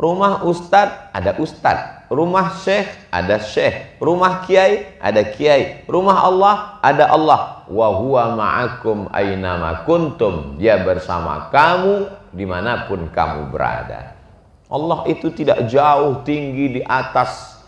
Rumah ustadz ada ustadz, rumah syekh ada syekh, rumah kiai ada kiai, rumah Allah ada Allah. Wa huwa ma'akum aynama kuntum, dia bersama kamu dimanapun kamu berada. Allah itu tidak jauh tinggi di atas,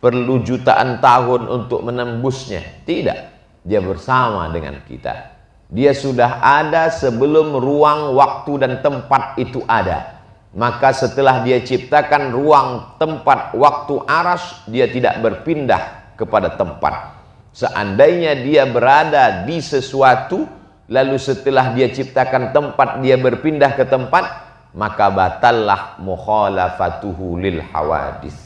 perlu jutaan tahun untuk menembusnya. Tidak, dia bersama dengan kita. Dia sudah ada sebelum ruang, waktu dan tempat itu ada. Maka setelah dia ciptakan ruang, tempat, waktu, aras, dia tidak berpindah kepada tempat. Seandainya dia berada di sesuatu, lalu setelah dia ciptakan tempat, dia berpindah ke tempat, maka batallah mukhalafatuhu lil hawadis.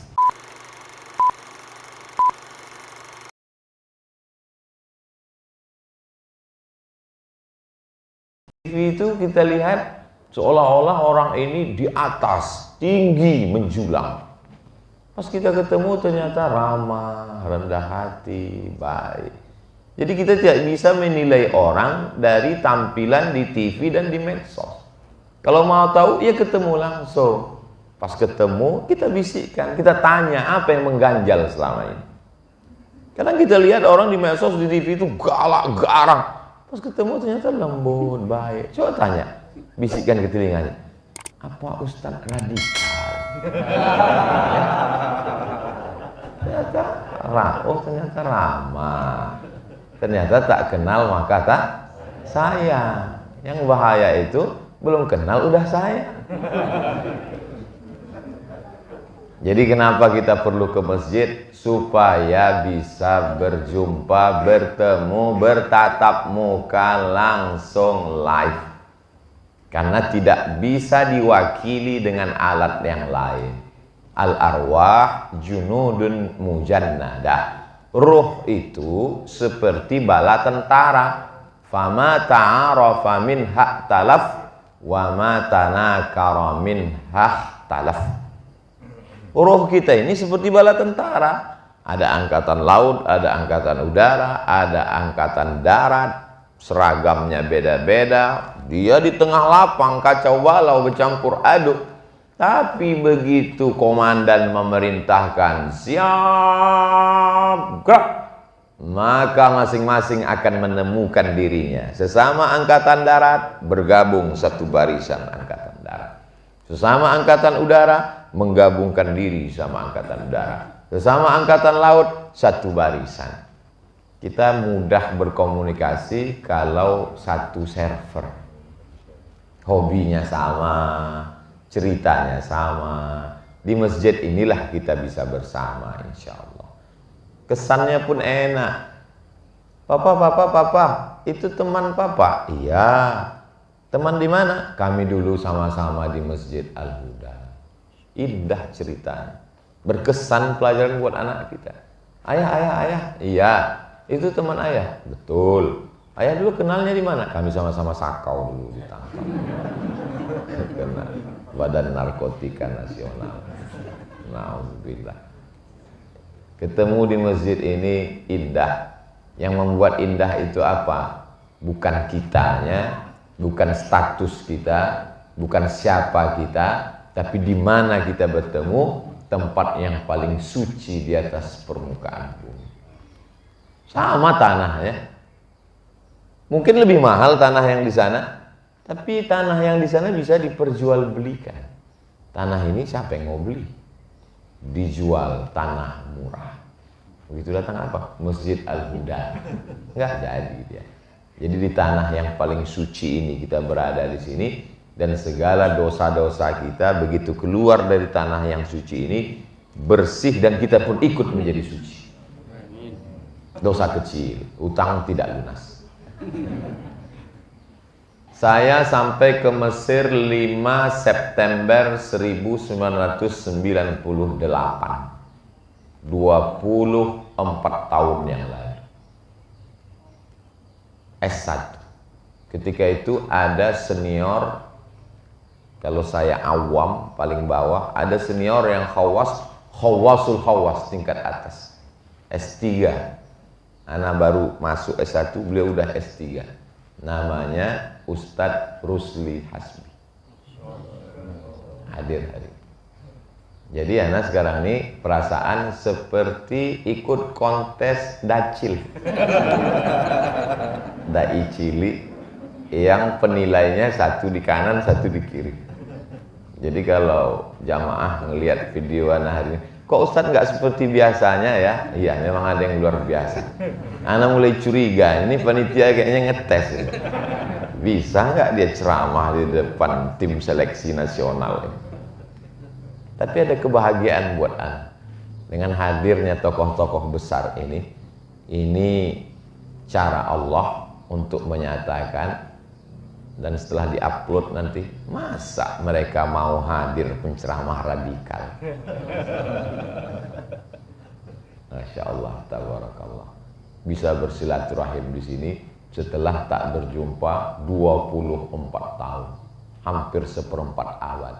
Itu kita lihat seolah-olah orang ini di atas, tinggi, menjulang. Pas kita ketemu ternyata ramah, rendah hati, baik. Jadi kita tidak bisa menilai orang dari tampilan di TV dan di medsos. Kalau mau tahu, ya ketemu langsung. Pas ketemu, kita bisikkan, kita tanya apa yang mengganjal selama ini. Kadang kita lihat orang di medsos, di TV itu galak, garang. Pas ketemu ternyata lembut, baik. Coba tanya, bisikkan ke telinganya, apa Ustadz radikal? Ternyata ramah. Ternyata tak kenal maka tak sayang. Yang bahaya itu belum kenal udah sayang. Jadi kenapa kita perlu ke masjid? Supaya bisa berjumpa, bertemu, bertatap muka langsung live. Karena tidak bisa diwakili dengan alat yang lain. Al-arwah junudun mujannadah. Ruh itu seperti bala tentara. Fama ta'arafa minha talaf wa ma tanakara minha talaf. Ruh kita ini seperti bala tentara. Ada angkatan laut, ada angkatan udara, ada angkatan darat. Seragamnya beda-beda. Dia di tengah lapang kacau balau bercampur aduk. Tapi begitu komandan memerintahkan siap gerak, maka masing-masing akan menemukan dirinya. Sesama angkatan darat bergabung satu barisan angkatan darat. Sesama angkatan udara menggabungkan diri sama angkatan udara. Sesama angkatan laut satu barisan. Kita mudah berkomunikasi kalau satu server. Hobinya sama, ceritanya sama. Di masjid inilah kita bisa bersama insya Allah. Kesannya pun enak. Papa, itu teman papa? Iya. Teman di mana? Kami dulu sama-sama di Masjid Al-Huda. Indah ceritanya. Berkesan pelajaran buat anak kita. Ayah. Iya. Itu teman ayah. Betul. Ayah dulu kenalnya di mana? Kami sama-sama sakau dulu ditangkap. Kena Badan Narkotika Nasional. Nauzubillah. Ketemu di masjid ini indah. Yang membuat indah itu apa? Bukan kitanya, bukan status kita, bukan siapa kita, tapi di mana kita bertemu, tempat yang paling suci di atas permukaan bumi. Sama tanahnya. Mungkin lebih mahal tanah yang di sana, tapi tanah yang di sana bisa diperjualbelikan. Tanah ini siapa yang mau beli? Dijual tanah murah. Begitu datang apa? Masjid Al-Huda. Enggak jadi dia. Jadi di tanah yang paling suci ini kita berada di sini, dan segala dosa-dosa kita begitu keluar dari tanah yang suci ini bersih, dan kita pun ikut menjadi suci. Dosa kecil, utang tidak lunas. Saya sampai ke Mesir 5 September 1998. 24 tahun yang lalu. S1. Ketika itu ada senior, kalau saya awam paling bawah, ada senior yang khawasul khawas tingkat atas, S3. Anak baru masuk S1, beliau udah S3. Namanya Ustadz Rusli Hasbi. Hadir hari. Jadi anak sekarang ini perasaan seperti ikut kontes dacil. Dai cilik yang penilainya satu di kanan, satu di kiri. Jadi kalau jamaah ngelihat video anak hari ini, kok Ustadz nggak seperti biasanya ya? Iya, memang ada yang luar biasa. Anak mulai curiga, ini panitia kayaknya ngetes. Bisa nggak dia ceramah di depan tim seleksi nasional ini? Tapi ada kebahagiaan buat anak dengan hadirnya tokoh-tokoh besar ini cara Allah untuk menyatakan. Dan setelah diupload nanti, masa mereka mau hadir penceramah radikal? Masya Allah, tabarakallah. Bisa bersilaturahim di sini setelah tak berjumpa 24 tahun, hampir seperempat abad.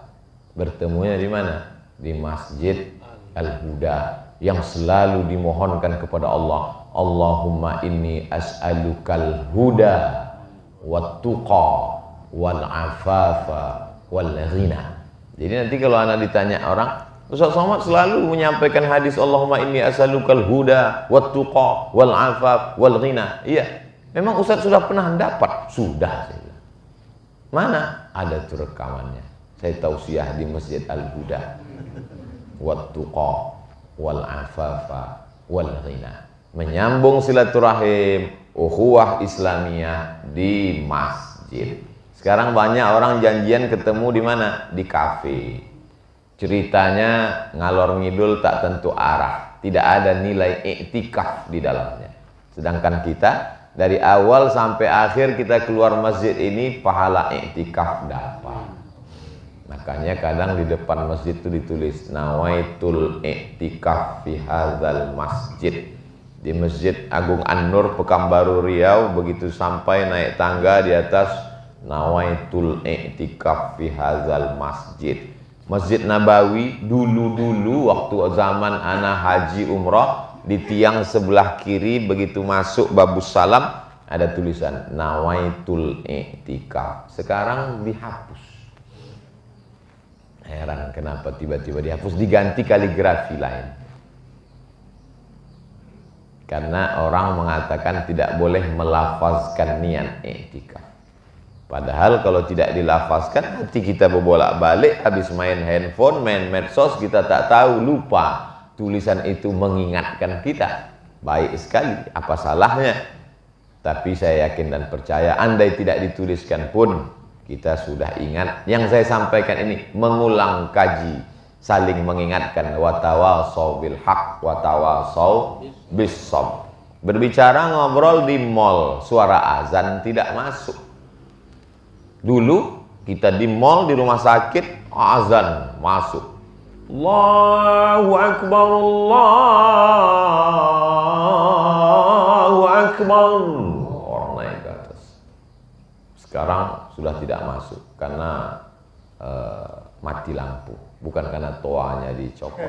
Bertemunya di mana? Di Masjid Al-Huda yang selalu dimohonkan kepada Allah, Allahumma inni as'alukal huda wat-tuqa wal-afafa wal-ghina. Jadi nanti kalau anak ditanya orang, Ustaz Somad selalu menyampaikan hadis Allahumma inni as'alukal huda wat-tuqa wal-afaf wal-ghina. Iya, memang Ustaz sudah pernah dapat? Sudah. Mana? Ada tuh rekamannya. Saya tausiah di Masjid Al-Huda. Wat-tuqa wal-afafa wal-ghina. Menyambung silaturahim, ukhuwah Islamiyah di masjid. Sekarang banyak orang janjian ketemu di mana? Di kafe. Ceritanya ngalor ngidul tak tentu arah. Tidak ada nilai iktikaf di dalamnya. Sedangkan kita dari awal sampai akhir kita keluar masjid ini pahala iktikaf dapat. Makanya kadang di depan masjid itu ditulis nawaitul iktikaf fi hadzal masjid. Di Masjid Agung An-Nur Pekanbaru Riau, begitu sampai naik tangga di atas nawaitul iktikaf fi hadzal masjid. Masjid Nabawi dulu waktu zaman ana haji umrah, di tiang sebelah kiri begitu masuk babus salam ada tulisan nawaitul iktikaf. Sekarang dihapus. Heran kenapa tiba-tiba dihapus, diganti kaligrafi lain. Karena orang mengatakan tidak boleh melafazkan niat iktikaf. Padahal kalau tidak dilafazkan, hati kita berbolak-balik, habis main handphone, main medsos, kita tak tahu, lupa. Tulisan itu mengingatkan kita. Baik sekali, apa salahnya? Tapi saya yakin dan percaya, andai tidak dituliskan pun, kita sudah ingat. Yang saya sampaikan ini, mengulang kaji, saling mengingatkan, watawasau bil haq, watawasau bis sabr. Berbicara ngobrol di mall, suara azan tidak masuk. Dulu kita di mall, di rumah sakit, azan masuk. Allahu Akbar, Allahu Akbar. Orang naik ke atas. Sekarang sudah tidak masuk karena mati lampu. Bukan karena toanya dicopot.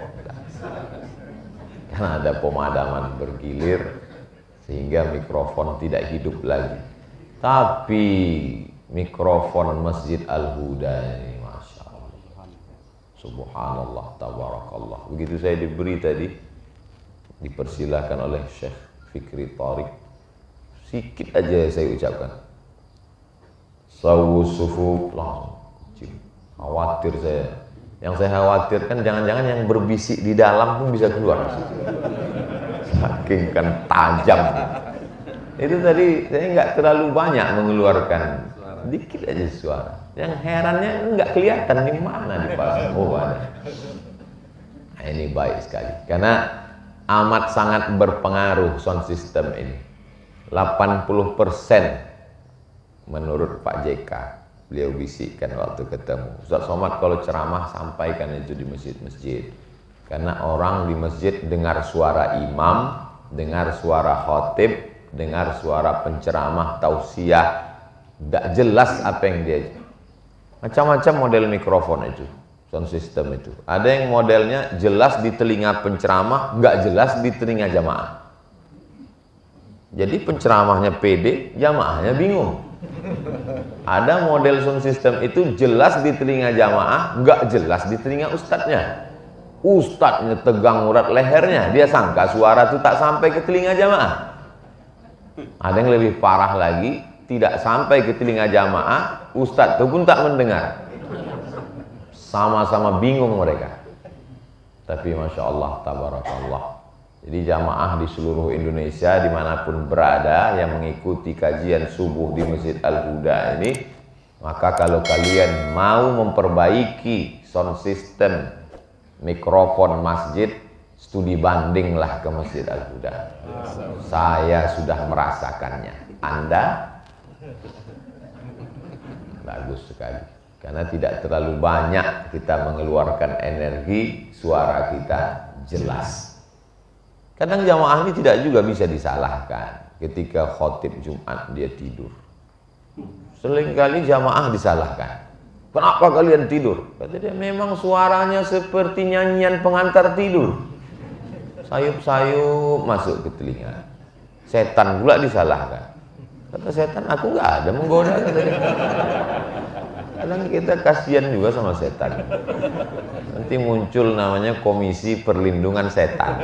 Karena ada pemadaman bergilir sehingga mikrofon tidak hidup lagi. Tapi mikrofon Masjid Al-Huda ini, Masya Allah, subhanallah, tabarakallah. Begitu saya diberi tadi, dipersilakan oleh Syekh Fikri Tariq, sikit aja saya ucapkan, sawu sufu, langsung khawatir saya. Yang saya khawatirkan jangan-jangan yang berbisik di dalam pun bisa keluar. Saking kan tajam. Itu tadi saya nggak terlalu banyak mengeluarkan, dikit aja suara. Yang herannya nggak kelihatan di mana dipasang. Oh ada. Nah, ini baik sekali karena amat sangat berpengaruh sound system ini. 80% menurut Pak JK. Beliau bisikkan waktu ketemu, Ustaz Somad kalau ceramah sampaikan itu di masjid-masjid. Karena orang di masjid dengar suara imam, dengar suara khotib, dengar suara penceramah, tausiah, tidak jelas apa yang dia. Macam-macam model mikrofon itu, sound system itu. Ada yang modelnya jelas di telinga penceramah, nggak jelas di telinga jamaah. Jadi penceramahnya pede, jamaahnya bingung. Ada model sound system itu jelas di telinga jamaah, nggak jelas di telinga ustadznya. Ustadznya tegang urat lehernya, dia sangka suara itu tak sampai ke telinga jamaah. Ada yang lebih parah lagi, tidak sampai ke telinga jamaah, ustadz itu pun tak mendengar. Sama-sama bingung mereka. Tapi Masya Allah, tabarakallah. Jadi jamaah di seluruh Indonesia dimanapun berada yang mengikuti kajian subuh di Masjid Al-Huda ini, maka kalau kalian mau memperbaiki sound system, mikrofon masjid, studi bandinglah ke Masjid Al-Huda. Saya sudah merasakannya. Anda? Bagus sekali. Karena tidak terlalu banyak kita mengeluarkan energi, suara kita jelas. Kadang jamaah ini tidak juga bisa disalahkan. Ketika khotib Jumat dia tidur. Seringkali jamaah disalahkan. Kenapa kalian tidur? Kata dia, memang suaranya seperti nyanyian pengantar tidur. Sayup-sayup masuk ke telinga. Setan pula disalahkan. Kata setan, aku nggak ada menggoda. Kata dia. Kadang kita kasihan juga sama setan. Nanti muncul namanya Komisi Perlindungan Setan.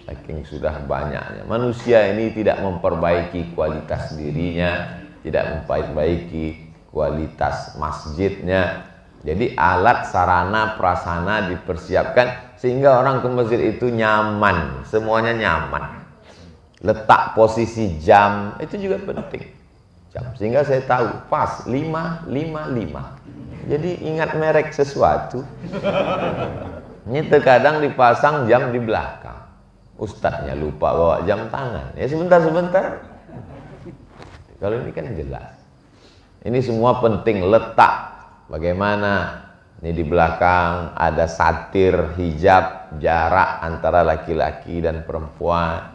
Saking sudah banyaknya. Manusia ini tidak memperbaiki kualitas dirinya, tidak memperbaiki kualitas masjidnya. Jadi alat, sarana, prasarana dipersiapkan sehingga orang ke masjid itu nyaman, semuanya nyaman. Letak posisi jam itu juga penting. Jam, sehingga saya tahu pas 5:55. Jadi ingat merek sesuatu. Ini terkadang dipasang jam di belakang. Ustadznya lupa bawa jam tangan. Ya sebentar-sebentar. Kalau ini kan jelas. Ini semua penting, letak. Bagaimana ini di belakang ada satir hijab, jarak antara laki-laki dan perempuan.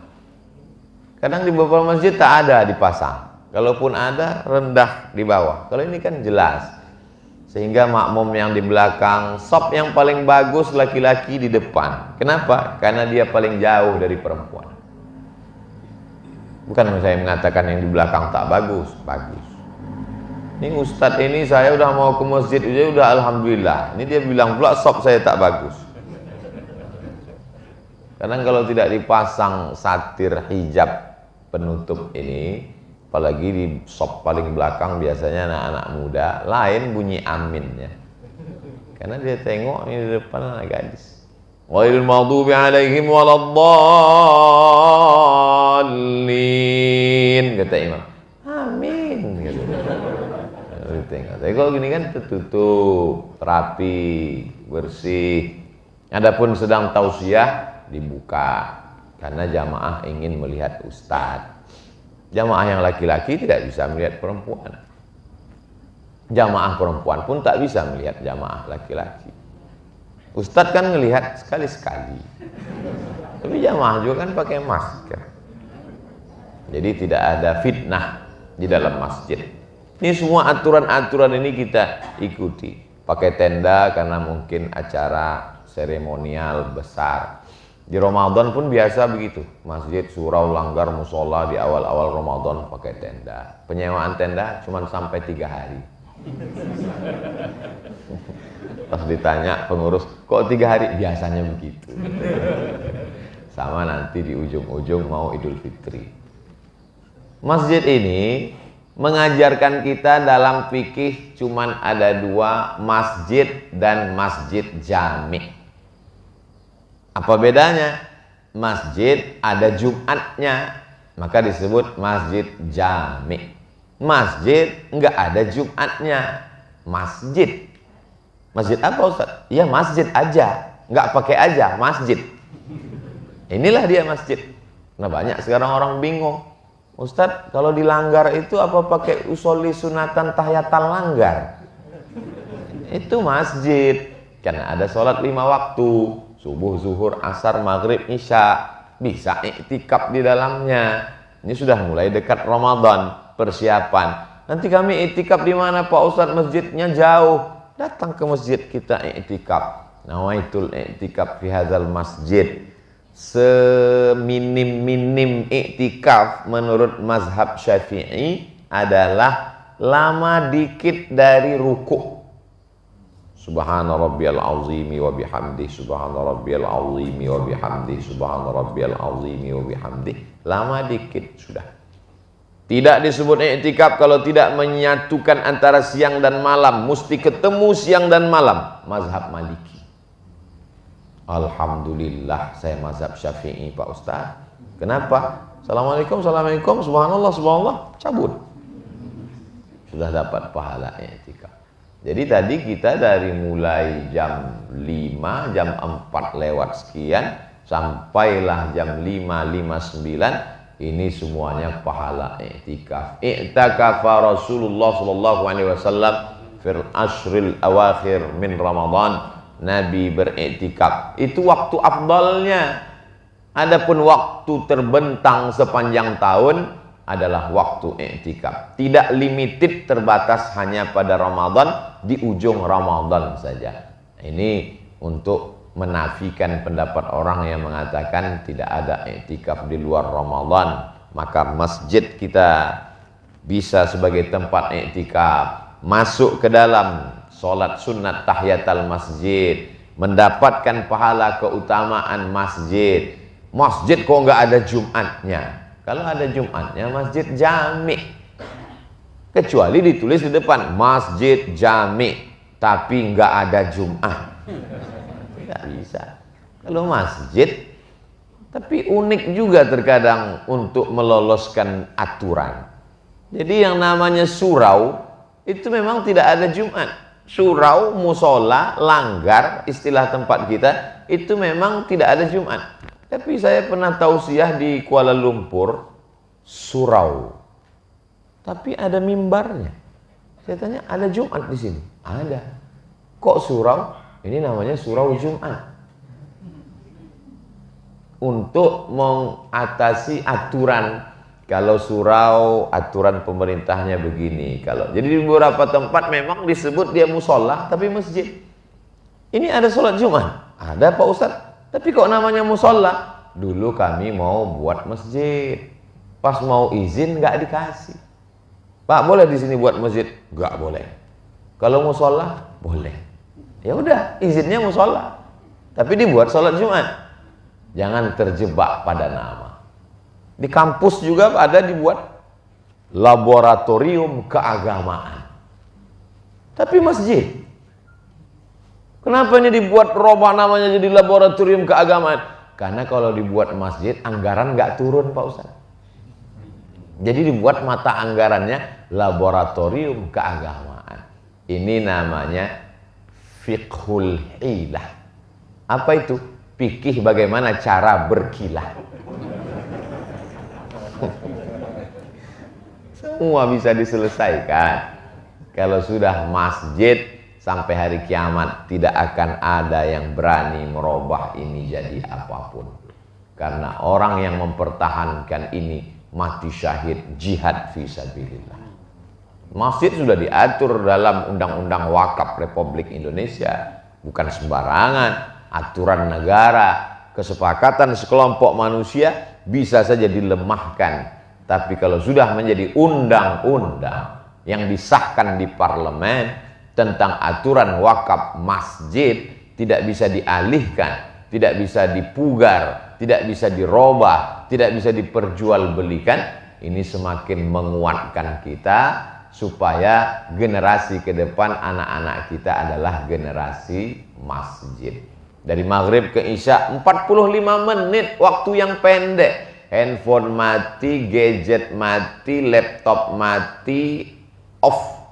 Kadang di beberapa masjid tak ada dipasang. Kalaupun ada, rendah di bawah. Kalau ini kan jelas. Sehingga makmum yang di belakang, sop yang paling bagus laki-laki di depan. Kenapa? Karena dia paling jauh dari perempuan. Bukan saya mengatakan yang di belakang tak bagus, bagus. Ini ustadz ini saya udah mau ke masjid, dia udah alhamdulillah. Ini dia bilang pula sop saya tak bagus. Karena kalau tidak dipasang satir hijab penutup ini, apalagi di sop paling belakang biasanya anak-anak muda, lain bunyi aminnya. Karena dia tengok ini di depan anak gadis. Ghairil maghdubi alaihim waladdallin, kata imam. Amin gitu. Tengok. Tapi kalau gini kan tertutup, rapi, bersih. Adapun sedang tausiah dibuka karena jamaah ingin melihat ustadz. Jamaah yang laki-laki tidak bisa melihat perempuan. Jamaah perempuan pun tak bisa melihat jamaah laki-laki. Ustadz kan melihat sekali-sekali. Tapi jamaah juga kan pakai masker. Jadi tidak ada fitnah di dalam masjid. Ini semua aturan-aturan ini kita ikuti. Pakai tenda karena mungkin acara seremonial besar. Di Ramadan pun biasa begitu. Masjid, surau, langgar, musola di awal-awal Ramadan pakai tenda. Penyewaan tenda cuma sampai 3 hari. Pas ditanya pengurus, kok 3 hari? Biasanya begitu. Sama nanti di ujung-ujung mau Idul Fitri. Masjid ini mengajarkan kita dalam fikih cuman ada 2, masjid dan masjid jami'. Apa bedanya? Masjid ada Jumatnya, maka disebut masjid jami'. Masjid enggak ada Jumatnya, masjid. Masjid apa Ustaz? Iya masjid aja, enggak pakai aja, masjid. Inilah dia masjid. Nah banyak sekarang orang bingung. Ustadz, kalau dilanggar itu apa pakai usolli sunatan tahiyatal langgar? Itu masjid. Karena ada sholat 5 waktu. Subuh, zuhur, asar, maghrib, isya. Bisa iktikaf di dalamnya. Ini sudah mulai dekat Ramadan. Persiapan. Nanti kami iktikaf di mana Pak Ustadz? Masjidnya jauh. Datang ke masjid kita iktikaf. Nawaitul iktikaf fi hadzal masjid. Seminim-minim iktikaf menurut mazhab Syafi'i adalah lama dikit dari ruku. Subhana rabbiyal azimi wa bihamdi, subhana rabbiyal azimi wa bihamdi, subhana rabbiyal azimi wa bihamdi. Lama dikit sudah. Tidak disebut i'tikaf kalau tidak menyatukan antara siang dan malam. Mesti ketemu siang dan malam. Mazhab Maliki. Alhamdulillah saya mazhab Syafi'i Pak Ustaz. Kenapa? Assalamualaikum, assalamualaikum, subhanallah, subhanallah, cabut. Sudah dapat pahala i'tikaf. Jadi tadi kita dari mulai jam 5, jam 4 lewat sekian, sampailah jam 5.59, ini semuanya pahala i'tikaf. I'takafa Rasulullah sallallahu alaihi wasallam fil ashril awakhir min Ramadan. Nabi beriktikaf. Itu waktu afdalnya. Adapun waktu terbentang sepanjang tahun adalah waktu i'tikaf. Tidak limited, terbatas hanya pada Ramadan, di ujung Ramadan saja. Ini untuk menafikan pendapat orang yang mengatakan tidak ada i'tikaf di luar Ramadan. Maka masjid kita bisa sebagai tempat i'tikaf. Masuk ke dalam sholat sunat tahiyatul masjid, mendapatkan pahala keutamaan masjid. Masjid kok nggak ada Jumatnya? Kalau ada Jumatnya masjid jami. Kecuali ditulis di depan masjid jami, tapi nggak ada Jumat. Nggak bisa. Kalau masjid, tapi unik juga terkadang untuk meloloskan aturan. Jadi yang namanya surau itu memang tidak ada Jumat. Surau, musola, langgar, istilah tempat kita, itu memang tidak ada Jumat. Tapi saya pernah tausiah di Kuala Lumpur, surau, tapi ada mimbarnya. Saya tanya, ada Jumat di sini? Ada. Kok surau? Ini namanya surau Jumat. Untuk mengatasi aturan. Kalau surau, aturan pemerintahnya begini. Jadi di beberapa tempat memang disebut dia musola, tapi masjid. Ini ada sholat Jumat? Ada Pak Ustadz. Tapi kok namanya musola? Dulu kami mau buat masjid. Pas mau izin nggak dikasih. Pak, boleh di sini buat masjid? Nggak boleh. Kalau musola, boleh. Ya udah, izinnya musola. Tapi dibuat sholat Jumat. Jangan terjebak pada nama. Di kampus juga ada dibuat laboratorium keagamaan. Tapi masjid. Kenapa ini dibuat robah namanya jadi laboratorium keagamaan? Karena kalau dibuat masjid, anggaran nggak turun Pak Ustaz. Jadi dibuat mata anggarannya laboratorium keagamaan. Ini namanya fiqhul hilah. Apa itu? Fikih bagaimana cara berkilah. Semua bisa diselesaikan. Kalau sudah masjid, sampai hari kiamat tidak akan ada yang berani merubah ini jadi apapun. Karena orang yang mempertahankan ini mati syahid jihad fisabilillah. Masjid sudah diatur dalam Undang-Undang Wakaf Republik Indonesia. Bukan sembarangan. Aturan negara, kesepakatan sekelompok manusia bisa saja dilemahkan. Tapi kalau sudah menjadi undang-undang yang disahkan di parlemen tentang aturan wakaf masjid, tidak bisa dialihkan, tidak bisa dipugar, tidak bisa dirubah, tidak bisa diperjualbelikan. Ini semakin menguatkan kita supaya generasi ke depan anak-anak kita adalah generasi masjid. Dari maghrib ke isya 45 menit, waktu yang pendek. Handphone mati, gadget mati, laptop mati, off.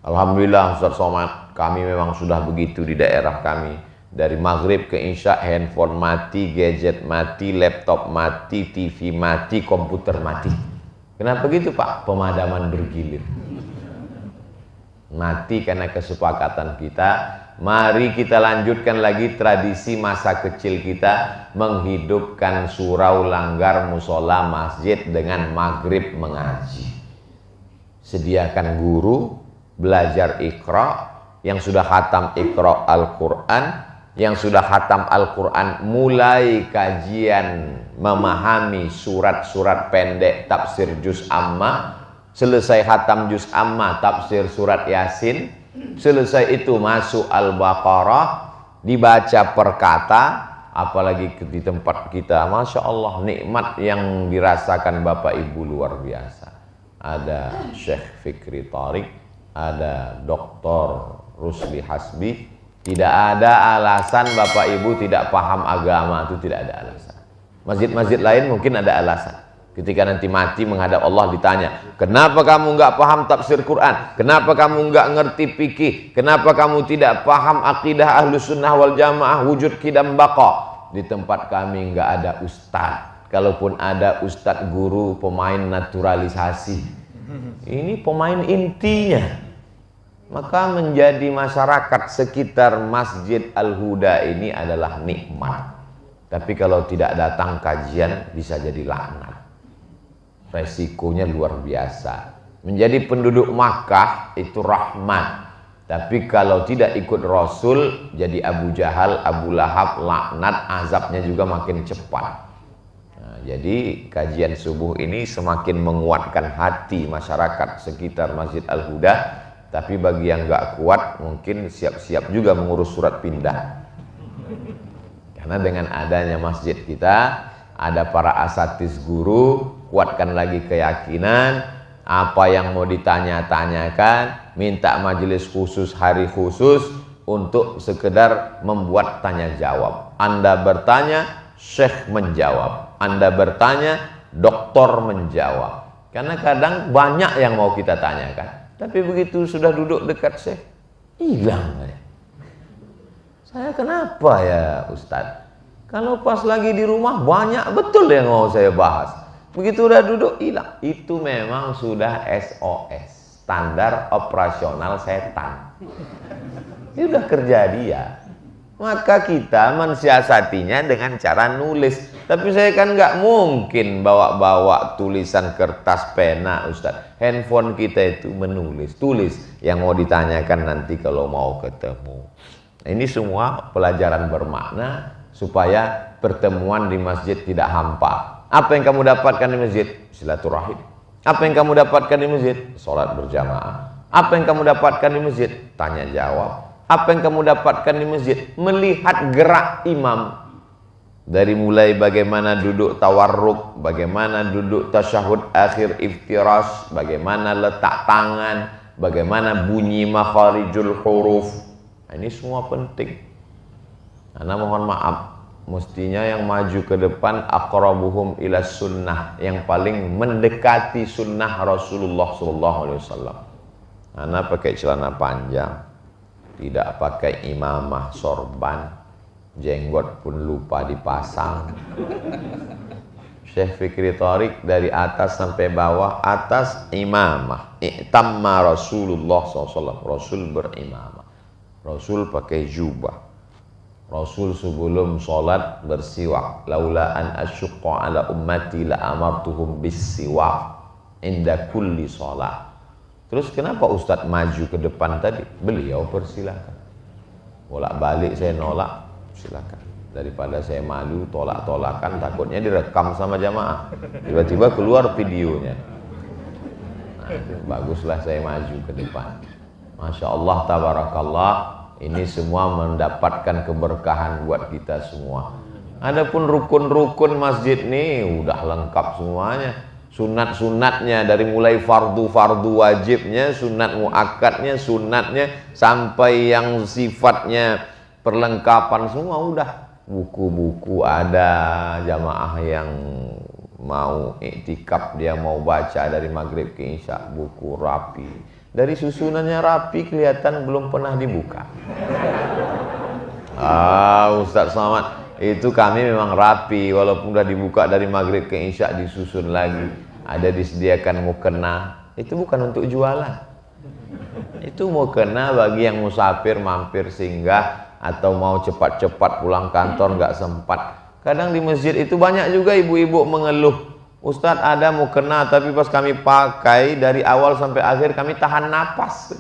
Alhamdulillah Ustaz Somad, kami memang sudah begitu di daerah kami. Dari maghrib ke isya, handphone mati, gadget mati, laptop mati, TV mati, komputer mati. Kenapa gitu Pak? Pemadaman bergilir. Mati karena kesepakatan kita. Mari kita lanjutkan lagi tradisi masa kecil kita, menghidupkan surau, langgar, musola, masjid dengan maghrib mengaji. Sediakan guru, belajar Iqra, yang sudah khatam Iqra Al-Quran, yang sudah khatam Al-Quran mulai kajian memahami surat-surat pendek tafsir juz amma, selesai khatam juz amma tafsir surat Yasin, Selesai itu masuk Al-Baqarah, dibaca per kata, apalagi di tempat kita, Masya Allah, nikmat yang dirasakan Bapak Ibu luar biasa. Ada Syekh Fikri Thariq, ada Dr. Rusli Hasbi. Tidak ada alasan Bapak Ibu tidak paham agama, itu tidak ada alasan. Masjid-masjid lain mungkin ada alasan. Ketika nanti mati menghadap Allah ditanya, kenapa kamu nggak paham tafsir Quran? Kenapa kamu nggak ngerti fikih? Kenapa kamu tidak paham akidah Ahlus Sunnah wal Jamaah wujud qidam baqa? Di tempat kami nggak ada ustadz. Kalaupun ada ustadz guru pemain naturalisasi. Ini pemain intinya. Maka menjadi masyarakat sekitar Masjid Al-Huda ini adalah nikmat. Tapi kalau tidak datang kajian bisa jadi laknat. Resikonya luar biasa. Menjadi penduduk Makkah itu rahmat. Tapi kalau tidak ikut Rasul, jadi Abu Jahal, Abu Lahab, laknat, azabnya juga makin cepat. Nah, jadi kajian subuh ini semakin menguatkan hati masyarakat sekitar Masjid Al-Huda. Tapi bagi yang nggak kuat, mungkin siap-siap juga mengurus surat pindah. Karena dengan adanya masjid kita, ada para asatiz guru, kuatkan lagi keyakinan, apa yang mau ditanya-tanyakan, minta majelis khusus, hari khusus, untuk sekedar membuat tanya jawab. Anda bertanya, Syekh menjawab. Anda bertanya, doktor menjawab. Karena kadang banyak yang mau kita tanyakan. Tapi begitu sudah duduk dekat Syekh, hilang. Saya kenapa ya Ustadz? Kalau pas lagi di rumah banyak betul yang mau saya bahas. Begitu udah duduk hilang. Itu memang sudah SOS, standar operasional setan. Ini udah kerja dia. Maka kita mensiasatinya dengan cara nulis. Tapi saya kan nggak mungkin bawa-bawa tulisan kertas pena Ustadz. Handphone kita itu menulis, tulis yang mau ditanyakan nanti kalau mau ketemu. Ini semua pelajaran bermakna supaya pertemuan di masjid tidak hampa. Apa yang kamu dapatkan di masjid? Silaturahim. Apa yang kamu dapatkan di masjid? Sholat berjamaah. Apa yang kamu dapatkan di masjid? Tanya jawab. Apa yang kamu dapatkan di masjid? Melihat gerak imam. Dari mulai bagaimana duduk tawarruk, bagaimana duduk tasyahud akhir iftirash, bagaimana letak tangan, bagaimana bunyi makharijul huruf. Nah, ini semua penting. Karena mohon maaf, mestinya yang maju ke depan aqrabuhum ila sunnah, yang paling mendekati sunnah Rasulullah SAW. Karena pakai celana panjang, tidak pakai imamah sorban, jenggot pun lupa dipasang. Syekh Fikri Thariq dari atas sampai bawah, atas imamah, i'tamma Rasulullah SAW, Rasul berimamah, Rasul pakai jubah, Rasul sebelum sholat bersiwak. Laula an asyqa ala ummati la amartuhum bis-siwak inda kulli sholat. Terus kenapa Ustadz maju ke depan tadi? Beliau persilakan. Bolak-balik saya nolak, silakan. Daripada saya malu tolak-tolakan, takutnya direkam sama jamaah. Tiba-tiba keluar videonya. Nah, baguslah saya maju ke depan. Masya Allah, tabarakallah. Ini semua mendapatkan keberkahan buat kita semua. Adapun rukun-rukun masjid nih udah lengkap semuanya. Sunat-sunatnya dari mulai fardu-fardu wajibnya, sunat muakkadnya, sunatnya, sampai yang sifatnya perlengkapan semua udah. Buku-buku ada, jamaah yang mau iktikaf dia mau baca dari maghrib ke isya, buku rapi. Dari susunannya rapi kelihatan belum pernah dibuka. Ustadz Somad, itu kami memang rapi, walaupun udah dibuka dari maghrib ke isya disusun lagi. Ada disediakan mukena, itu bukan untuk jualan. Itu mukena bagi yang musafir mampir singgah atau mau cepat-cepat pulang kantor nggak sempat. Kadang di masjid itu banyak juga ibu-ibu mengeluh, Ustadz ada mukena tapi pas kami pakai dari awal sampai akhir kami tahan napas.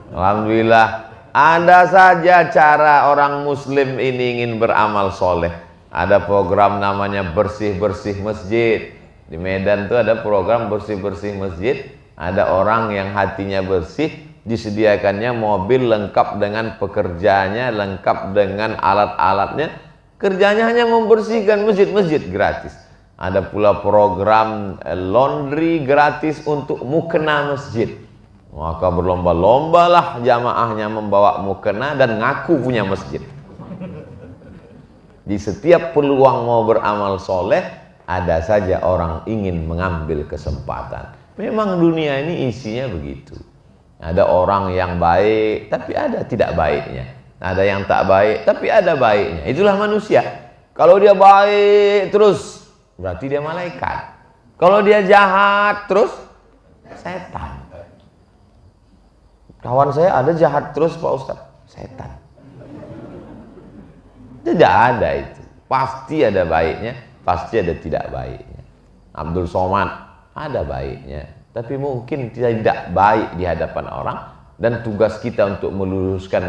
Alhamdulillah, ada saja cara orang muslim ini ingin beramal soleh. Ada program namanya bersih-bersih masjid. Di Medan tuh ada program bersih-bersih masjid. Ada orang yang hatinya bersih, disediakannya mobil lengkap dengan pekerjanya, lengkap dengan alat-alatnya. Kerjanya hanya membersihkan masjid-masjid gratis. Ada pula program laundry gratis untuk mukena masjid. Maka berlomba-lombalah jamaahnya membawa mukena dan ngaku punya masjid. Di setiap peluang mau beramal soleh, ada saja orang ingin mengambil kesempatan. Memang dunia ini isinya begitu. Ada orang yang baik, tapi ada tidak baiknya. Ada yang tak baik, tapi ada baiknya. Itulah manusia. Kalau dia baik terus, berarti dia malaikat. Kalau dia jahat terus, setan. Kawan saya ada jahat terus Pak Ustadz, setan. Tidak ada itu. Pasti ada baiknya, pasti ada tidak baiknya. Abdul Somad ada baiknya, tapi mungkin tidak baik di hadapan orang. Dan tugas kita untuk meluruskan,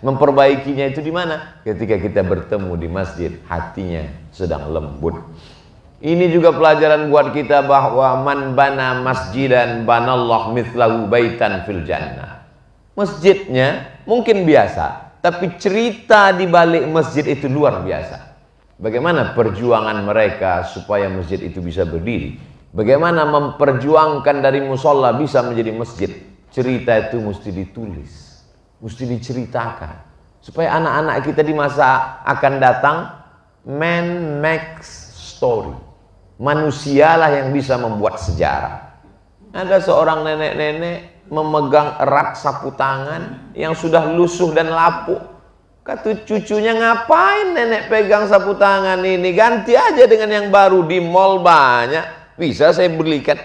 memperbaikinya itu di mana? Ketika kita bertemu di masjid, hatinya sedang lembut. Ini juga pelajaran buat kita bahwa man bana masjidan banallah mithlahu baitan fil jannah. Masjidnya mungkin biasa, tapi cerita di balik masjid itu luar biasa. Bagaimana perjuangan mereka supaya masjid itu bisa berdiri? Bagaimana memperjuangkan dari musola bisa menjadi masjid? Cerita itu mesti ditulis, mesti diceritakan, supaya anak-anak kita di masa akan datang, man makes story. Manusialah yang bisa membuat sejarah. Ada seorang nenek-nenek memegang erat sapu tangan yang sudah lusuh dan lapuk. Kata cucunya, ngapain nenek pegang sapu tangan ini? Ganti aja dengan yang baru, di mall banyak, bisa saya belikan.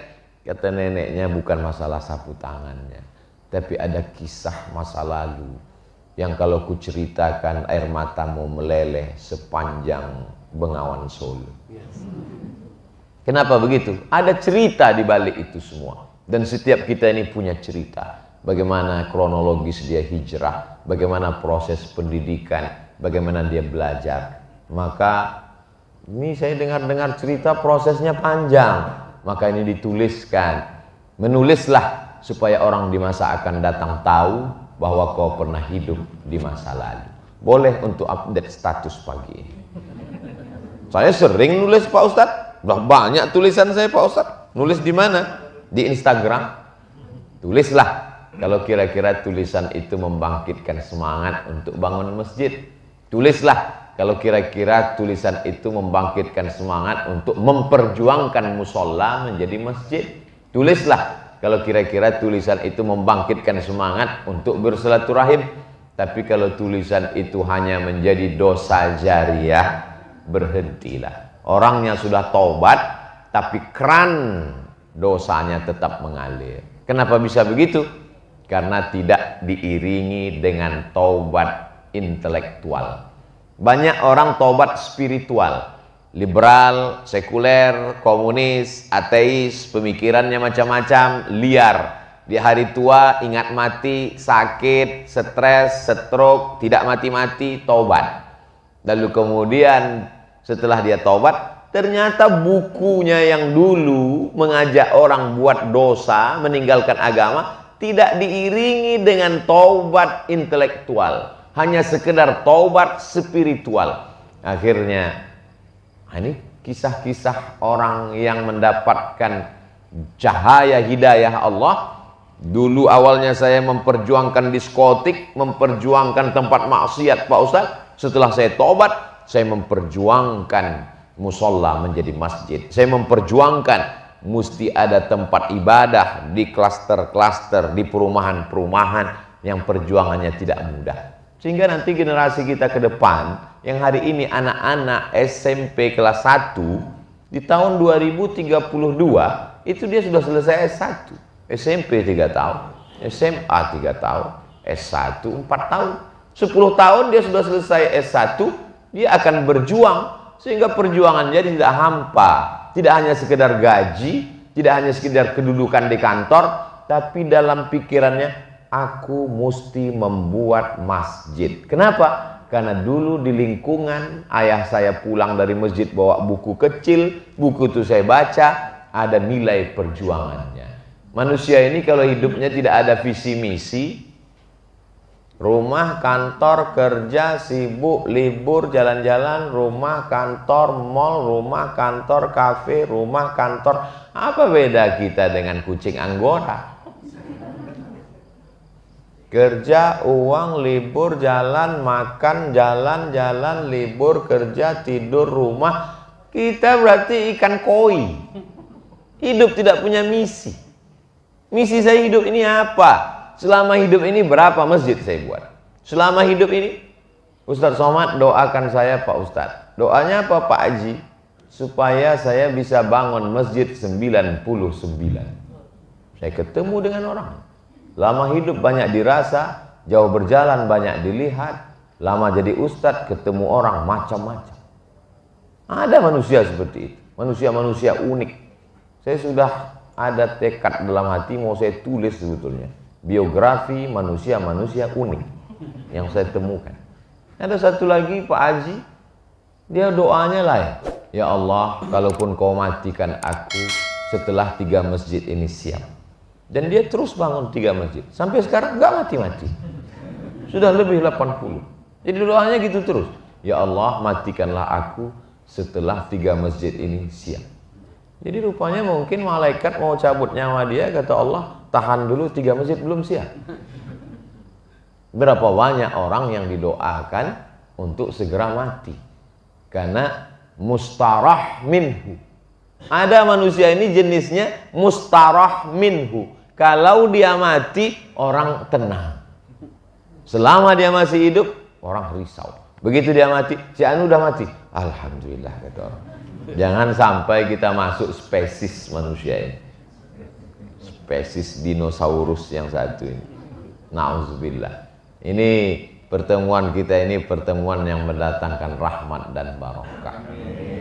Kata neneknya, bukan masalah sapu tangannya, tapi ada kisah masa lalu yang kalau ku ceritakan air matamu meleleh sepanjang Bengawan Solo. Kenapa begitu? Ada cerita di balik itu semua. Dan setiap kita ini punya cerita. Bagaimana kronologis dia hijrah, bagaimana proses pendidikan, bagaimana dia belajar. Maka ini saya dengar-dengar cerita prosesnya panjang. Maka ini dituliskan. Menulislah supaya orang di masa akan datang tahu bahwa kau pernah hidup di masa lalu. Boleh untuk update status pagi ini. Saya sering nulis Pak Ustadz. Udah banyak tulisan saya Pak Ustadz. Nulis di mana? Di Instagram. Tulislah. Kalau kira-kira tulisan itu membangkitkan semangat untuk bangun masjid. Tulislah. Kalau kira-kira tulisan itu membangkitkan semangat untuk memperjuangkan musola menjadi masjid. Tulislah. Kalau kira-kira tulisan itu membangkitkan semangat untuk bersilaturahim. Tapi kalau tulisan itu hanya menjadi dosa jariah, berhentilah. Orangnya sudah taubat, tapi keran dosanya tetap mengalir. Kenapa bisa begitu? Karena tidak diiringi dengan taubat intelektual. Banyak orang taubat spiritual, liberal, sekuler, komunis, ateis, pemikirannya macam-macam, liar. Di hari tua ingat mati, sakit, stres, stroke, tidak mati-mati, taubat. Lalu kemudian setelah dia taubat, ternyata bukunya yang dulu mengajak orang buat dosa, meninggalkan agama, tidak diiringi dengan taubat intelektual. Hanya sekedar taubat spiritual. Akhirnya, ini kisah-kisah orang yang mendapatkan cahaya hidayah Allah. Dulu awalnya saya memperjuangkan diskotik, memperjuangkan tempat maksiat Pak Ustadz. Setelah saya taubat, saya memperjuangkan musola menjadi masjid. Saya memperjuangkan mesti ada tempat ibadah di klaster-klaster, di perumahan-perumahan yang perjuangannya tidak mudah. Sehingga nanti generasi kita ke depan, yang hari ini anak-anak SMP kelas 1, di tahun 2032, itu dia sudah selesai S1. SMP 3 tahun, SMA 3 tahun, S1 4 tahun. 10 tahun dia sudah selesai S1, dia akan berjuang. Sehingga perjuangannya tidak hampa. Tidak hanya sekedar gaji, tidak hanya sekedar kedudukan di kantor, tapi dalam pikirannya, aku mesti membuat masjid. Kenapa? Karena dulu di lingkungan ayah saya pulang dari masjid bawa buku kecil, buku itu saya baca, ada nilai perjuangannya. Manusia ini kalau hidupnya tidak ada visi misi, rumah, kantor, kerja, sibuk, libur, jalan-jalan, rumah, kantor, mall, rumah, kantor, kafe, rumah, kantor. Apa beda kita dengan kucing Anggora? Kerja, uang, libur, jalan, makan, jalan, libur, kerja, tidur, rumah. Kita berarti ikan koi. Hidup tidak punya misi. Misi saya hidup ini apa? Selama hidup ini berapa masjid saya buat? Selama hidup ini, Ustadz Somad doakan saya Pak Ustadz. Doanya apa Pak Haji? Supaya saya bisa bangun masjid 99. Saya ketemu dengan orang. Lama hidup banyak dirasa, jauh berjalan banyak dilihat. Lama jadi Ustadz ketemu orang macam-macam. Ada manusia seperti itu. Manusia-manusia unik. Saya sudah ada tekad dalam hati mau saya tulis sebetulnya. Biografi manusia-manusia unik yang saya temukan. Ada satu lagi Pak Haji, dia doanya lain. Ya Allah, kalaupun kau matikan aku setelah 3 masjid ini siap. Dan dia terus bangun 3 masjid. Sampai sekarang nggak mati-mati. Sudah lebih 80. Jadi doanya gitu terus. Ya Allah, matikanlah aku setelah 3 masjid ini siap. Jadi rupanya mungkin malaikat mau cabut nyawa dia, kata Allah, tahan dulu 3 masjid belum siap. Berapa banyak orang yang didoakan untuk segera mati karena mustarah minhu. Ada manusia ini jenisnya mustarah minhu. Kalau dia mati, orang tenang. Selama dia masih hidup, orang risau. Begitu dia mati, si Anu udah mati. Alhamdulillah, kata orang. Jangan sampai kita masuk spesies manusia ini. Spesies dinosaurus yang satu ini. Nauzubillah. Ini pertemuan kita ini pertemuan yang mendatangkan rahmat dan barokah.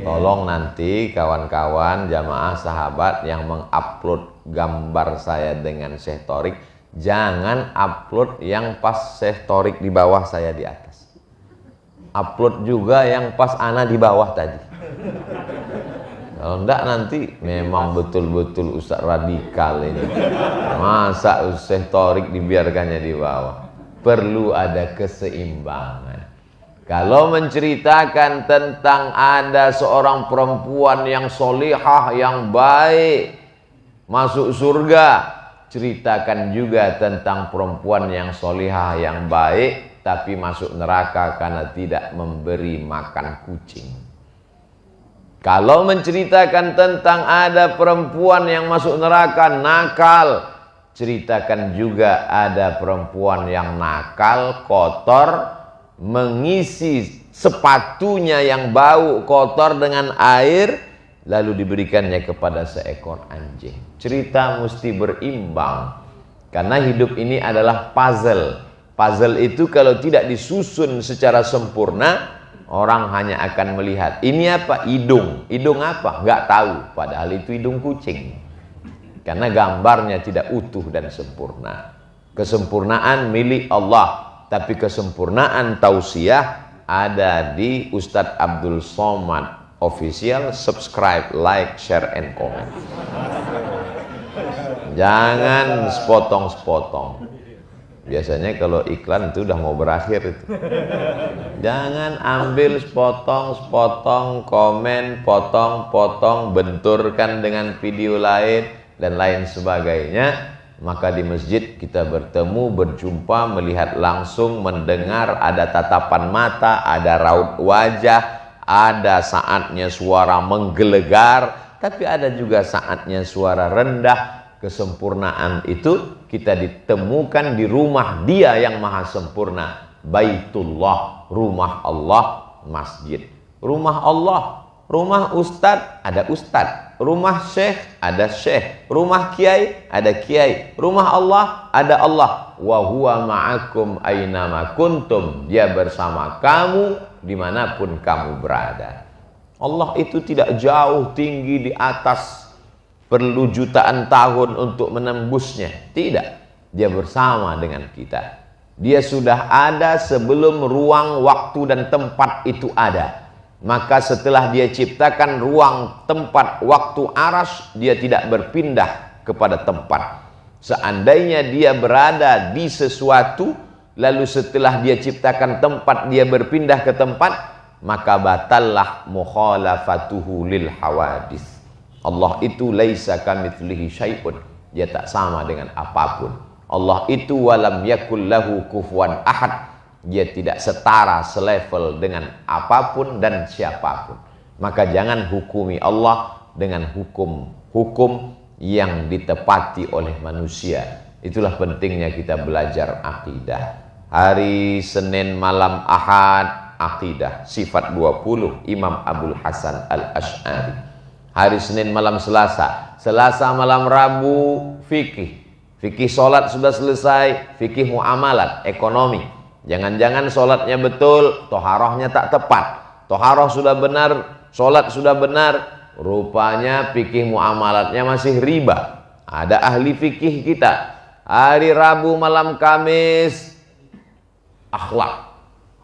Tolong nanti kawan-kawan jamaah sahabat yang mengupload gambar saya dengan Syekh Thorik, jangan upload yang pas Syekh Thorik di bawah, saya di atas. Upload juga yang pas ana di bawah tadi. Kalau enggak nanti memang betul-betul Ustaz radikal ini. Masa Syekh Thorik dibiarkannya di bawah? Perlu ada keseimbangan. Kalau menceritakan tentang ada seorang perempuan yang solihah, yang baik, masuk surga, ceritakan juga tentang perempuan yang solihah, yang baik, tapi masuk neraka karena tidak memberi makan kucing. Kalau menceritakan tentang ada perempuan yang masuk neraka nakal, ceritakan juga ada perempuan yang nakal, kotor, mengisi sepatunya yang bau kotor dengan air, lalu diberikannya kepada seekor anjing. Cerita mesti berimbang, karena hidup ini adalah puzzle. Puzzle itu kalau tidak disusun secara sempurna, orang hanya akan melihat ini apa, hidung. Hidung apa? Nggak tahu, padahal itu hidung kucing. Karena gambarnya tidak utuh dan sempurna. Kesempurnaan milik Allah, tapi kesempurnaan tausiah ada di Ustadz Abdul Somad Official. Subscribe, like, share, and comment. Jangan sepotong-sepotong. Biasanya kalau iklan itu udah mau berakhir itu. Jangan ambil sepotong-sepotong, komen, potong-potong, benturkan dengan video lain dan lain sebagainya. Maka di masjid kita bertemu, berjumpa, melihat langsung, mendengar, ada tatapan mata, ada raut wajah, ada saatnya suara menggelegar, tapi ada juga saatnya suara rendah. Kesempurnaan itu kita ditemukan di rumah Dia yang maha sempurna, Baitullah, rumah Allah, masjid. Rumah Allah, rumah Ustadz, ada Ustadz. Rumah Syekh, ada Syekh. Rumah Kiai, ada Kiai. Rumah Allah, ada Allah. Wa huwa ma'akum aynama kuntum. Dia bersama kamu dimanapun kamu berada. Allah itu tidak jauh tinggi di atas, perlu jutaan tahun untuk menembusnya. Tidak. Dia bersama dengan kita. Dia sudah ada sebelum ruang, waktu, dan tempat itu ada. Maka setelah dia ciptakan ruang, tempat, waktu, aras, dia tidak berpindah kepada tempat. Seandainya dia berada di sesuatu, lalu setelah dia ciptakan tempat, dia berpindah ke tempat, maka batallah mukhalafatuhu lil hawadis. Allah itu laisa kamitslihi syai'un, dia tak sama dengan apapun. Allah itu walam yakul lahu kufuwan ahad, dia tidak setara, selevel dengan apapun dan siapapun. Maka jangan hukumi Allah dengan hukum yang ditepati oleh manusia. Itulah pentingnya kita belajar akidah. Hari Senin malam Ahad, akidah sifat 20 Imam Abul Hasan Al-Asy'ari. Hari Senin malam Selasa malam Rabu fikih. Fikih solat sudah selesai, fikih muamalat, ekonomi. Jangan-jangan solatnya betul, toharohnya tak tepat. Toharoh sudah benar, solat sudah benar, rupanya fikih muamalatnya masih riba. Ada ahli fikih kita. Hari Rabu malam Kamis, akhlak,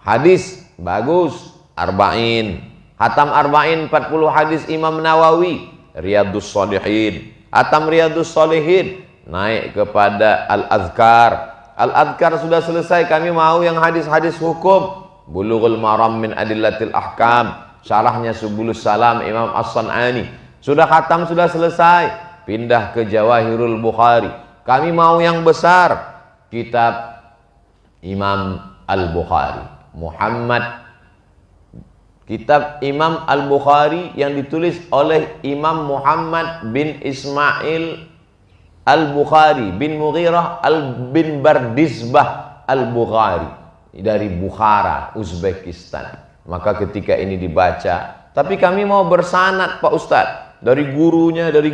hadis bagus, arba'in, hatam arba'in 40 hadis Imam Nawawi, Riyadus Shalihin, hatam Riyadus Shalihin, naik kepada Al-Adhkar. Al-Adhkar sudah selesai, kami mau yang hadis-hadis hukum, Bulughul Maram min Adillatil Ahkam, syarahnya Subulus Salam Imam As-San'ani. Sudah khatam, sudah selesai, pindah ke Jawahirul Bukhari. Kami mau yang besar, kitab Imam Al-Bukhari, kitab Imam Al-Bukhari yang ditulis oleh Imam Muhammad bin Ismail Al-Bukhari bin Mughirah bin Bardizbah Al-Bukhari dari Bukhara, Uzbekistan. Maka ketika ini dibaca, tapi kami mau bersanad Pak Ustadz, dari gurunya, dari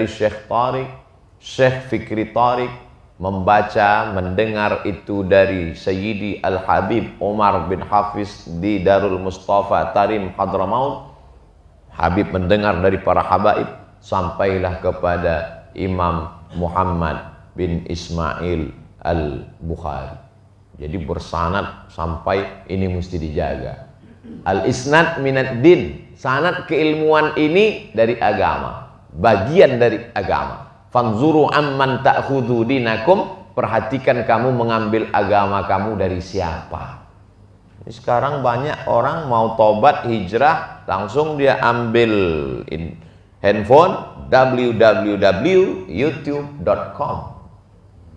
Syekh Tariq, Syekh Fikri Tariq, membaca, mendengar itu dari Sayyidi Al-Habib Umar bin Hafiz di Darul Mustafa Tarim Hadramaut. Habib mendengar dari para habaib, sampailah kepada Imam Muhammad bin Ismail Al-Bukhari. Jadi bersanad sampai ini mesti dijaga. Al-isnad minad din, sanad keilmuan ini dari agama, bagian dari agama. Fanzuru amman ta'khudhu dinakum, perhatikan kamu mengambil agama kamu dari siapa. Ini sekarang banyak orang mau tobat hijrah, langsung dia ambil handphone www.youtube.com,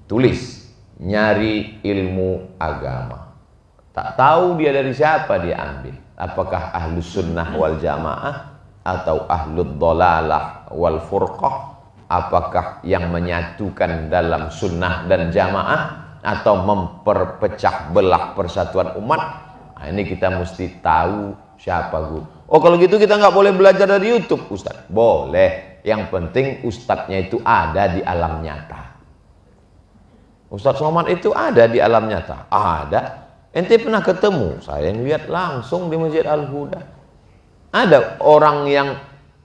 tulis nyari ilmu agama. Tak tahu dia dari siapa dia ambil. Apakah ahlus sunnah wal jamaah atau ahlud dhalalah wal furqah? Apakah yang menyatukan dalam sunnah dan jamaah atau memperpecah belah persatuan umat? Nah, ini kita mesti tahu siapa guru. Oh, kalau gitu kita nggak boleh belajar dari YouTube, Ustaz? Boleh. Yang penting ustadznya itu ada di alam nyata. Ustadz Somad itu ada di alam nyata. Ada. Ente pernah ketemu? Saya lihat langsung di Masjid Al-Huda. Ada orang yang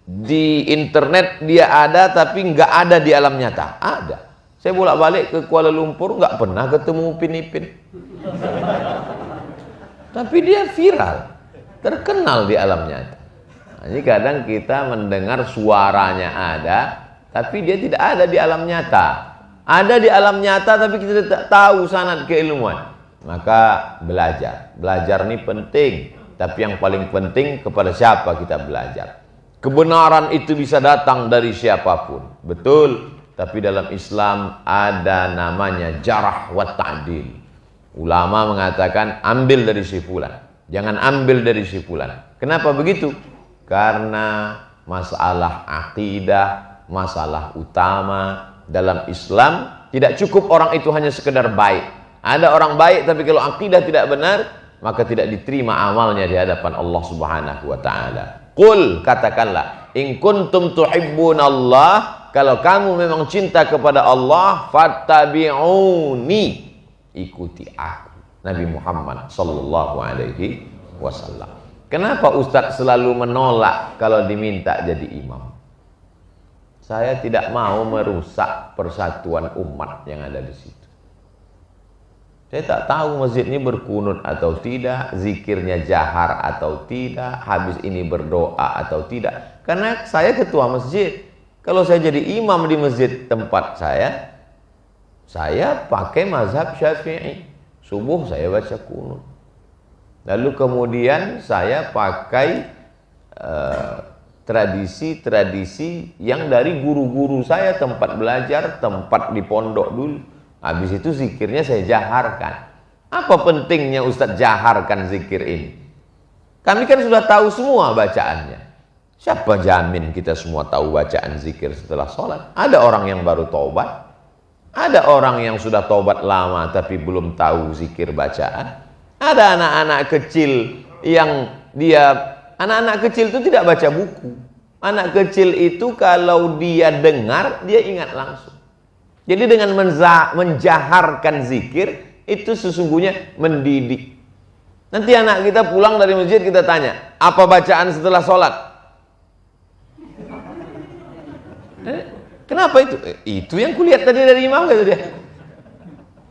di internet dia ada tapi nggak ada di alam nyata. Ada. Saya bolak-balik ke Kuala Lumpur nggak pernah ketemu Upin Ipin. Tapi dia viral, terkenal di alam nyata. Nah, ini kadang kita mendengar suaranya ada, tapi dia tidak ada di alam nyata. Ada di alam nyata tapi kita tidak tahu sanad keilmuan. Maka belajar ini penting. Tapi yang paling penting kepada siapa kita belajar. Kebenaran itu bisa datang dari siapapun, betul. Tapi dalam Islam ada namanya jarah wa ta'dil. Ulama mengatakan ambil dari si fulan, jangan ambil dari si fulan. Kenapa begitu? Karena masalah akidah, masalah utama dalam Islam, tidak cukup orang itu hanya sekedar baik. Ada orang baik tapi kalau akidah tidak benar, maka tidak diterima amalnya di hadapan Allah Subhanahu wa taala. Qul, katakanlah, in kuntum tuhibbunallah, kalau kamu memang cinta kepada Allah, fattabi'uni, ikuti aku, Nabi Muhammad sallallahu alaihi wasallam. Kenapa Ustaz selalu menolak kalau diminta jadi imam? Saya tidak mau merusak persatuan umat yang ada di situ. Saya tak tahu masjid ini berkunut atau tidak, zikirnya jahar atau tidak, habis ini berdoa atau tidak. Karena saya ketua masjid. Kalau saya jadi imam di masjid tempat saya pakai mazhab Syafi'i. Subuh saya baca kunut. Lalu kemudian saya pakai tradisi-tradisi yang dari guru-guru saya, tempat belajar, tempat di pondok dulu. Habis itu zikirnya saya jaharkan. Apa pentingnya Ustadz jaharkan zikir ini? Kami kan sudah tahu semua bacaannya. Siapa jamin kita semua tahu bacaan zikir setelah sholat? Ada orang yang baru taubat, ada orang yang sudah taubat lama tapi belum tahu zikir bacaan. Ada anak-anak kecil yang anak-anak kecil itu tidak baca buku. Anak kecil itu kalau dia dengar, dia ingat langsung. Jadi dengan menjaharkan zikir, itu sesungguhnya mendidik. Nanti anak kita pulang dari masjid, kita tanya, apa bacaan setelah sholat? Kenapa itu? Itu yang kulihat tadi dari imam, kata dia.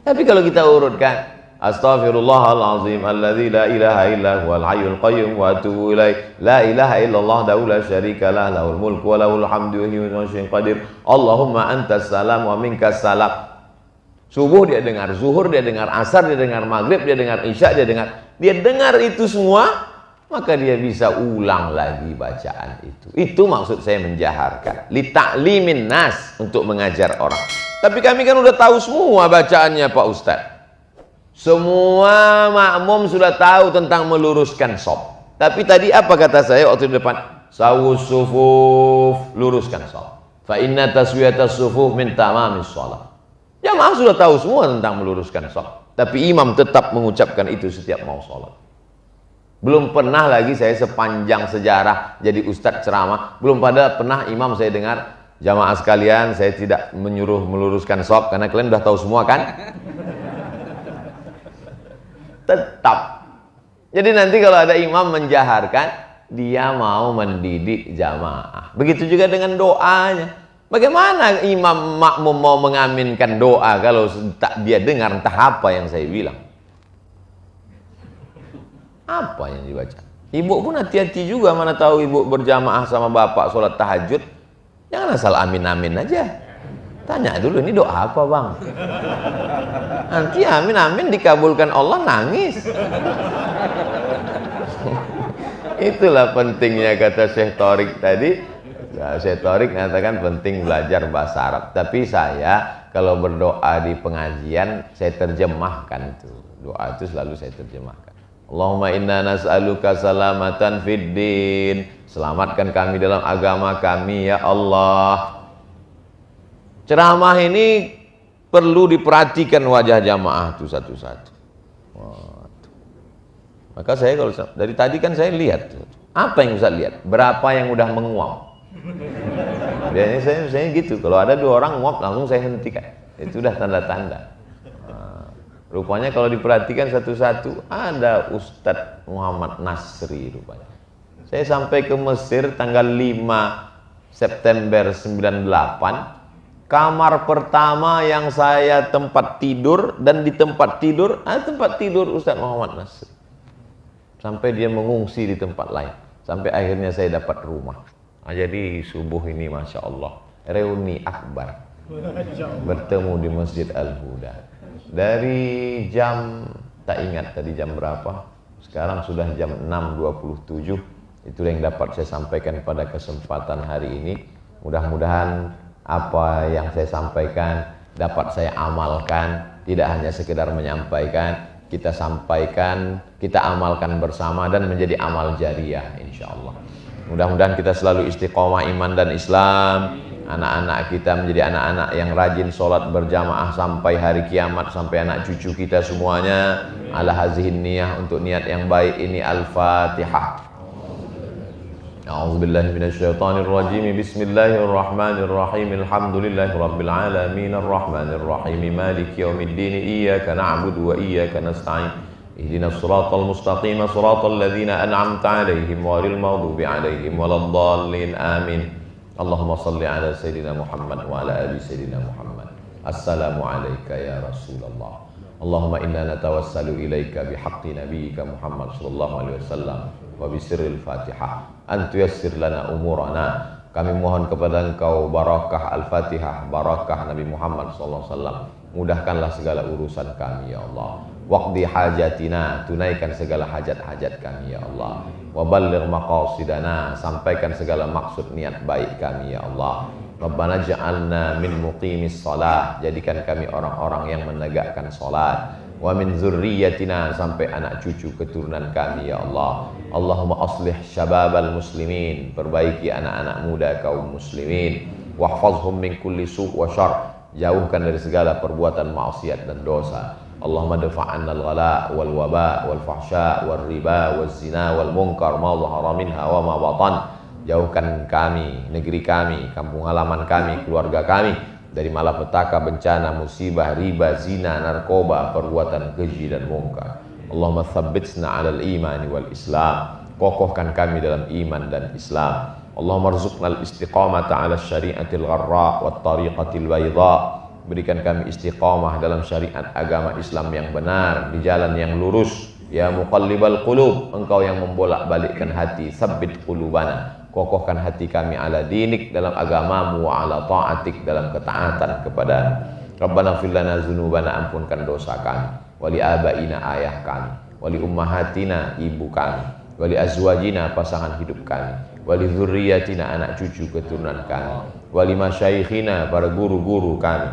Tapi kalau kita urutkan, astaghfirullahalazim alladzi la ilaha illa huwal hayyul qayyum wa atubu ilaih, la ilaha illallah dahu la syarika lah, lahul mulku wa lahul hamdu wa huwa ala kulli syai'in qadir, Allahumma antas salam wa minkas salam. Subuh dia dengar, zuhur dia dengar, asar dia dengar, maghrib dia dengar, isya dia dengar itu semua, maka dia bisa ulang lagi bacaan itu. Itu maksud saya menjaharkan, li ta'limin nas, untuk mengajar orang. Tapi kami kan udah tahu semua bacaannya Pak Ustadz. Semua makmum sudah tahu tentang meluruskan shaf. Tapi tadi apa kata saya waktu di depan? Sawus sufuf, luruskan shaf. Fa inna taswiyatas sufuf min tamamis shalah. Jamaah sudah tahu semua tentang meluruskan shaf. Tapi imam tetap mengucapkan itu setiap mau sholat. Belum pernah lagi saya sepanjang sejarah jadi ustadz ceramah, belum pernah imam saya dengar, jamaah sekalian, saya tidak menyuruh meluruskan shaf, karena kalian udah tahu semua kan? Tetap. Jadi nanti kalau ada imam menjaharkan, dia mau mendidik jamaah. Begitu juga dengan doanya. Bagaimana imam makmum mau mengaminkan doa kalau dia dengar entah apa yang saya bilang? Apa yang dibaca? Ibu pun hati-hati juga, mana tahu ibu berjamaah sama bapak sholat tahajud. Jangan asal amin-amin aja. Tanya dulu, ini doa apa bang? Nanti amin-amin dikabulkan Allah, nangis. Itulah pentingnya kata Syekh Thorik tadi. Syekh Thorik mengatakan penting belajar bahasa Arab. Tapi saya kalau berdoa di pengajian, saya terjemahkan itu. Doa itu selalu saya terjemahkan. Allahumma inna nas'aluka salamatan fid din. Selamatkan kami dalam agama kami ya Allah. Ceramah ini perlu diperhatikan wajah jamaah itu satu-satu. Maka saya kalau dari tadi kan saya lihat, apa yang Ustaz lihat? Berapa yang udah menguap? Biasanya saya gitu, kalau ada 2 orang nguap langsung saya hentikan. Itu udah tanda-tanda. Rupanya kalau diperhatikan satu-satu, ada Ustadz Muhammad Nasri rupanya. Saya sampai ke Mesir tanggal 5 September 98. Kamar pertama yang saya tempat tidur, dan di tempat tidur ada tempat tidur Ustadz Muhammad Nasri. Sampai dia mengungsi di tempat lain. Sampai akhirnya saya dapat rumah. Jadi subuh ini Masya Allah, reuni akbar. Bertemu di Masjid Al-Huda. Dari jam, tak ingat tadi jam berapa, sekarang sudah jam 6.27. Itulah yang dapat saya sampaikan pada kesempatan hari ini. Mudah-mudahan apa yang saya sampaikan dapat saya amalkan, tidak hanya sekedar menyampaikan, kita sampaikan, kita amalkan bersama dan menjadi amal jariah insyaallah. Mudah-mudahan kita selalu istiqomah iman dan Islam. Anak-anak kita menjadi anak-anak yang rajin sholat berjamaah sampai hari kiamat, sampai anak cucu kita semuanya. Ala hazihin niyah, untuk niat yang baik ini. Al-Fatihah. A'udzubillahi minasyaitonir rajim. Bismillahirrahmanirrahim. Alhamdulillahi rabbil alamin arrahmanir rahim maliki yaumiddin iyyaka na'budu wa iyyaka nasta'in. Ihdinas siratal mustaqim siratal ladzina an'amta 'alaihim ghairil maghdubi 'alaihim waladdallin. Amin. Allahumma salli ala sayyidina Muhammad wa ala ali sayyidina Muhammad. Assalamu alayka ya Rasulullah. Allahumma inna natawassalu ilaika bihaqqi nabiyyika Muhammad sallallahu alaihi wasallam wa bi sirril Fatihah an tuyassir lana umurana Kami mohon kepada Engkau barakah Al-Fatihah, barakah Nabi Muhammad SAW. Mudahkanlah segala urusan kami ya Allah. Waqdi hajatina, tunaikan segala hajat-hajat kami ya Allah. Wa balligh maqasidana, sampaikan segala maksud niat baik kami ya Allah. Rabbana ja'alna min muqimis shalah, jadikan kami orang-orang yang menegakkan salat. Wa min zurriyyatina, sampai anak cucu keturunan kami ya Allah. Allahumma aslih syababal muslimin, perbaiki anak-anak muda kaum muslimin. Wahfazhum min kulli su' wa syarr, jauhkan dari segala perbuatan maksiat dan dosa. Allahumma dafa'anna al-ghala wal waba wal fahsya wal riba wal zina wal munkar ma dhahara minha wa ma batan. Jauhkan kami, negeri kami, kampung halaman kami, keluarga kami dari malapetaka, bencana, musibah, riba, zina, narkoba, perbuatan keji dan munkar. Allahumma tsabbitna 'alal imani wal islam, kokohkan kami dalam iman dan Islam. Allahumma rzuqna al-istiqamata 'ala syari'atil gharra wat tariqatil bayda, berikan kami istiqamah dalam syariat agama Islam yang benar, di jalan yang lurus. Ya muqallibal qulub, engkau yang membolak-balikkan hati, tsabbit qulubana, kokohkan hati kami ala dinik, dalam agamamu, wa ala ta'atik, dalam ketaatan kepadamu. Rabbana fir lana dzunubana, ampunkan dosa kami, wali abaina, ayah kami, wali ummahatina, ibu kami, wali azwajina, pasangan hidup kami, wali dzurriyyatina, anak cucu keturunan kami, wali masyaikhina, para guru-guru kami,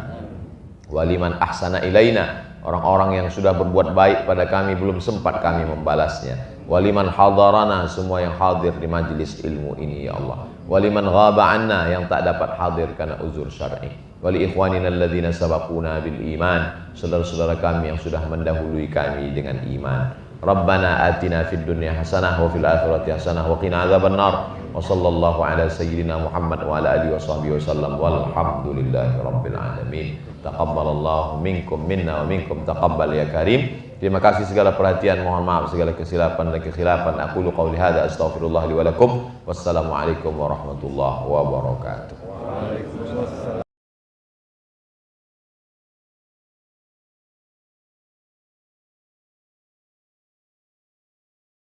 wali man ahsana ilaina, orang-orang yang sudah berbuat baik pada kami belum sempat kami membalasnya. Waliman hadarana, semua yang hadir di majlis ilmu ini ya Allah. Waliman ghaba anna, yang tak dapat hadir karena uzur syar'i. Wali ikhwanina alladzina sabaquna bil iman, saudara-saudara kami yang sudah mendahului kami dengan iman. Rabbana atina fid dunya hasanah wa fil akhirati hasanah wa qina adzabannar. Wa sallallahu ala sayyidina Muhammad wa ala alihi washabbihi wasallam walhamdulillahi rabbil alamin. Taqabbalallahu minkum minna wa minkum taqabbal ya karim. Terima kasih segala perhatian, mohon maaf segala kesilapan dan kekhilafan. Aqulu qawli hadza astaghfirullah li wa lakum. Wassalamualaikum warahmatullahi wabarakatuh. Waalaikumsalam.